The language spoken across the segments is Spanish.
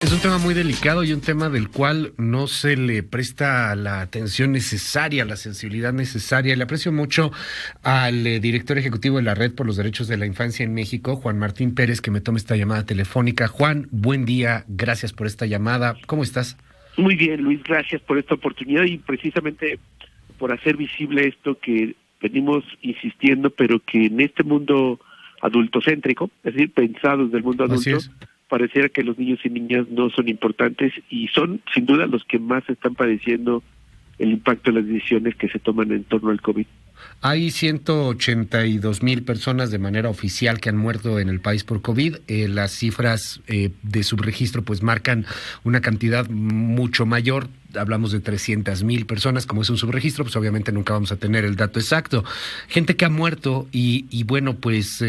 Es un tema muy delicado y un tema del cual no se le presta la atención necesaria, la sensibilidad necesaria. Le aprecio mucho al director ejecutivo de la Red por los Derechos de la Infancia en México, Juan Martín Pérez, que me tome esta llamada telefónica. Juan, buen día, gracias por esta llamada. ¿Cómo estás? Muy bien, Luis, gracias por esta oportunidad y precisamente por hacer visible esto que venimos insistiendo, pero que en este mundo adultocéntrico, es decir, pensado desde el mundo adulto, pareciera que los niños y niñas no son importantes y son sin duda los que más están padeciendo el impacto de las decisiones que se toman en torno al COVID. Hay 182,000 personas de manera oficial que han muerto en el país por COVID. Las cifras de subregistro pues marcan una cantidad mucho mayor. Hablamos de 300,000 personas, como es un subregistro, pues obviamente nunca vamos a tener el dato exacto. Gente que ha muerto y bueno, pues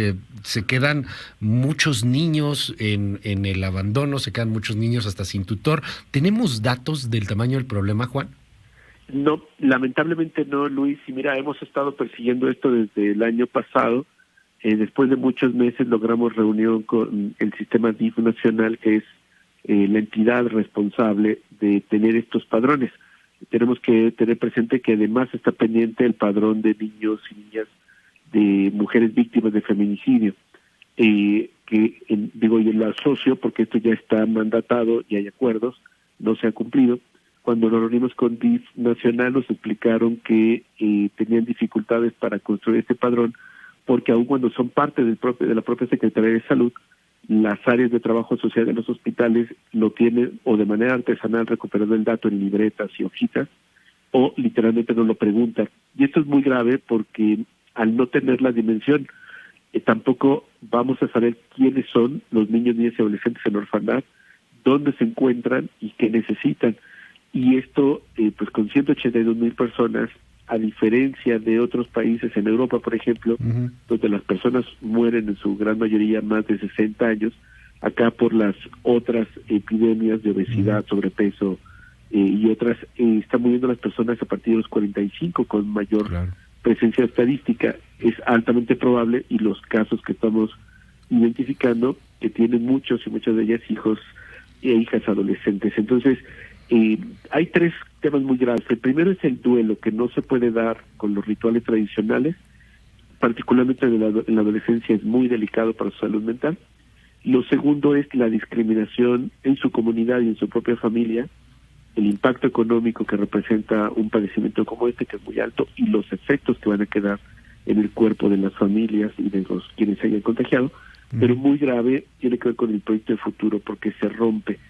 se quedan muchos niños en el abandono, se quedan muchos niños hasta sin tutor. ¿Tenemos datos del tamaño del problema, Juan? No, lamentablemente no, Luis. Y mira, hemos estado persiguiendo esto desde el año pasado. Después de muchos meses logramos reunión con el sistema DIF nacional, que es la entidad responsable de tener estos padrones. Tenemos que tener presente que además está pendiente el padrón de niños y niñas de mujeres víctimas de feminicidio. Y lo asocio porque esto ya está mandatado y hay acuerdos, no se ha cumplido. Cuando nos reunimos con DIF nacional nos explicaron que tenían dificultades para construir este padrón porque aun cuando son parte de la propia Secretaría de Salud, las áreas de trabajo social de los hospitales lo tienen o de manera artesanal recuperando el dato en libretas y hojitas o literalmente nos lo preguntan. Y esto es muy grave porque al no tener la dimensión tampoco vamos a saber quiénes son los niños, niñas y adolescentes en orfandad, dónde se encuentran y qué necesitan. Y esto, pues con 182,000 personas, a diferencia de otros países en Europa, por ejemplo, donde las personas mueren en su gran mayoría más de 60 años, acá por las otras epidemias de obesidad, sobrepeso y otras, están muriendo las personas a partir de los 45 con mayor presencia estadística. Es altamente probable, y los casos que estamos identificando, que tienen muchos y muchas de ellas hijos e hijas adolescentes. Entonces, hay tres temas muy graves. El primero es el duelo, que no se puede dar con los rituales tradicionales, particularmente en la adolescencia es muy delicado para su salud mental. Lo segundo es la discriminación en su comunidad y en su propia familia, el impacto económico que representa un padecimiento como este, que es muy alto, y los efectos que van a quedar en el cuerpo de las familias y de los quienes se hayan contagiado. Pero muy grave tiene que ver con el proyecto de futuro, porque se rompe.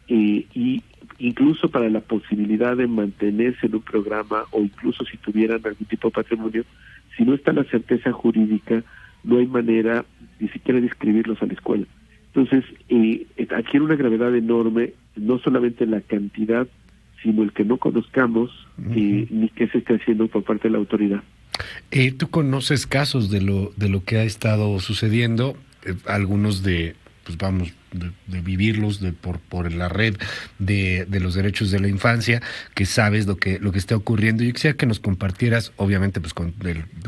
Y incluso para la posibilidad de mantenerse en un programa o incluso si tuvieran algún tipo de patrimonio, si no está la certeza jurídica, no hay manera ni siquiera de inscribirlos a la escuela. Entonces, aquí hay una gravedad enorme, no solamente la cantidad, sino el que no conozcamos ni qué se está haciendo por parte de la autoridad. ¿Tú conoces casos de lo que ha estado sucediendo? Algunos de vivirlos por la red de los derechos de la infancia, que sabes lo que está ocurriendo. Yo quisiera que nos compartieras, obviamente pues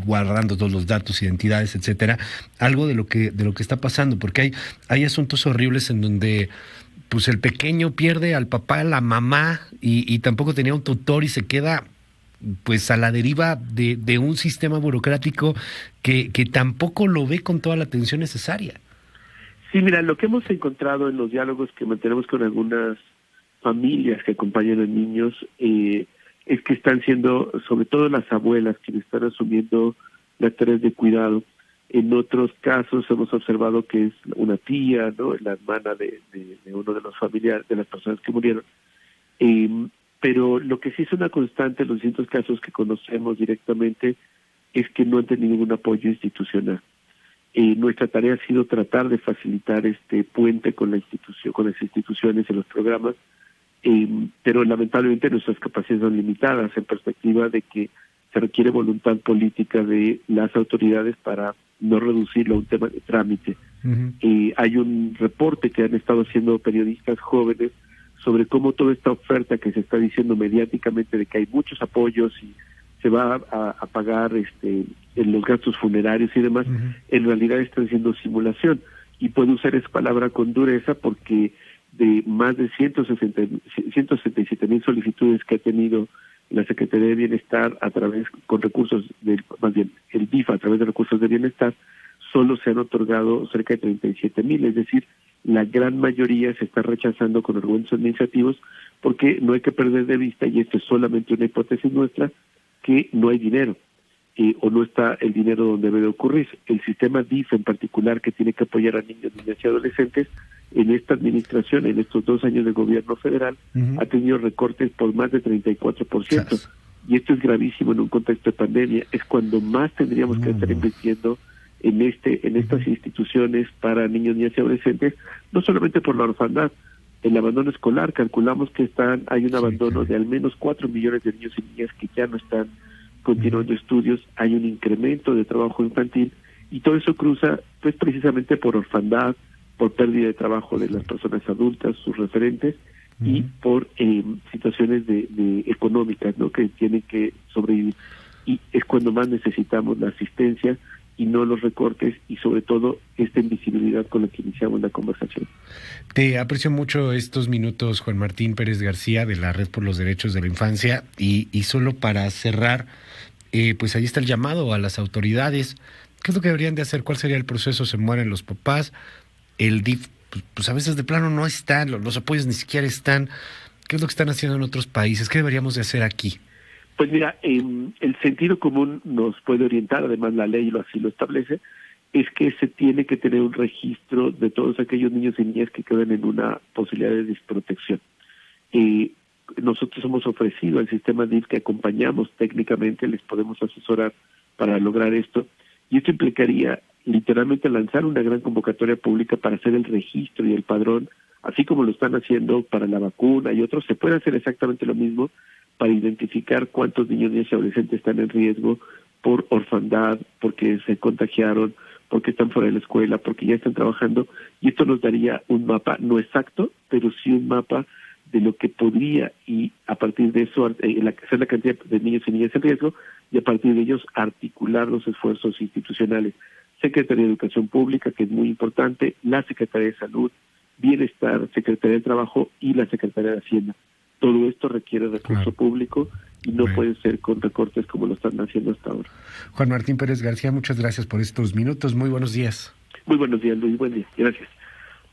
guardando todos los datos, identidades, etcétera, algo de lo que está pasando, porque hay asuntos horribles en donde pues el pequeño pierde al papá, a la mamá, y tampoco tenía un tutor y se queda pues a la deriva de un sistema burocrático que tampoco lo ve con toda la atención necesaria. Sí, mira, lo que hemos encontrado en los diálogos que mantenemos con algunas familias que acompañan a niños es que están siendo, sobre todo las abuelas, quienes están asumiendo las tareas de cuidado. En otros casos hemos observado que es una tía, ¿no?, la hermana de uno de los familiares, de las personas que murieron. Pero lo que sí es una constante en los distintos casos que conocemos directamente es que no han tenido ningún apoyo institucional. Nuestra tarea ha sido tratar de facilitar este puente con la institución, con las instituciones en los programas, pero lamentablemente nuestras capacidades son limitadas en perspectiva de que se requiere voluntad política de las autoridades para no reducirlo a un tema de trámite. Hay un reporte que han estado haciendo periodistas jóvenes sobre cómo toda esta oferta que se está diciendo mediáticamente de que hay muchos apoyos y se va a pagar en los gastos funerarios y demás, en realidad está haciendo simulación. Y puedo usar esa palabra con dureza porque de más de 167,000 solicitudes que ha tenido la Secretaría de Bienestar a través, con recursos, más bien el DIF a través de recursos de bienestar, solo se han otorgado cerca de 37,000, es decir, la gran mayoría se está rechazando con argumentos administrativos porque no hay que perder de vista, y esto es solamente una hipótesis nuestra, que no hay dinero. O no está el dinero donde debe de ocurrir. El sistema DIF en particular, que tiene que apoyar a niños, niñas y adolescentes, en esta administración, en estos 2 años de gobierno federal, ha tenido recortes por más de 34%. Claro. Y esto es gravísimo en un contexto de pandemia. Es cuando más tendríamos que estar invirtiendo en estas instituciones para niños, niñas y adolescentes, no solamente por la orfandad. El abandono escolar, calculamos que hay un abandono de al menos 4 millones de niños y niñas que ya no están continuando estudios, hay un incremento de trabajo infantil, y todo eso cruza pues precisamente por orfandad, por pérdida de trabajo de las personas adultas, sus referentes, y por situaciones de económicas, ¿no?, que tienen que sobrevivir. Y es cuando más necesitamos la asistencia y no los recortes, y sobre todo esta invisibilidad con la que iniciamos la conversación. Te aprecio mucho estos minutos, Juan Martín Pérez García, de la Red por los Derechos de la Infancia, y solo para cerrar, pues ahí está el llamado a las autoridades. ¿Qué es lo que deberían de hacer? ¿Cuál sería el proceso? ¿Se mueren los papás? El DIF, pues a veces de plano no están, los apoyos ni siquiera están. ¿Qué es lo que están haciendo en otros países? ¿Qué deberíamos de hacer aquí? Pues mira, el sentido común nos puede orientar, además la ley así lo establece, es que se tiene que tener un registro de todos aquellos niños y niñas que quedan en una posibilidad de desprotección. Nosotros hemos ofrecido al sistema DIF que acompañamos técnicamente, les podemos asesorar para lograr esto, y esto implicaría literalmente lanzar una gran convocatoria pública para hacer el registro y el padrón, así como lo están haciendo para la vacuna y otros. Se puede hacer exactamente lo mismo para identificar cuántos niños, niñas y adolescentes están en riesgo por orfandad, porque se contagiaron, porque están fuera de la escuela, porque ya están trabajando, y esto nos daría un mapa, no exacto, pero sí un mapa de lo que podría, y a partir de eso hacer la cantidad de niños y niñas en riesgo, y a partir de ellos articular los esfuerzos institucionales. Secretaría de Educación Pública, que es muy importante, la Secretaría de Salud, Bienestar, Secretaría de Trabajo y la Secretaría de Hacienda. Todo esto requiere recurso público y no puede ser con recortes como lo están haciendo hasta ahora. Juan Martín Pérez García, muchas gracias por estos minutos. Muy buenos días. Muy buenos días, Luis. Buen día. Gracias.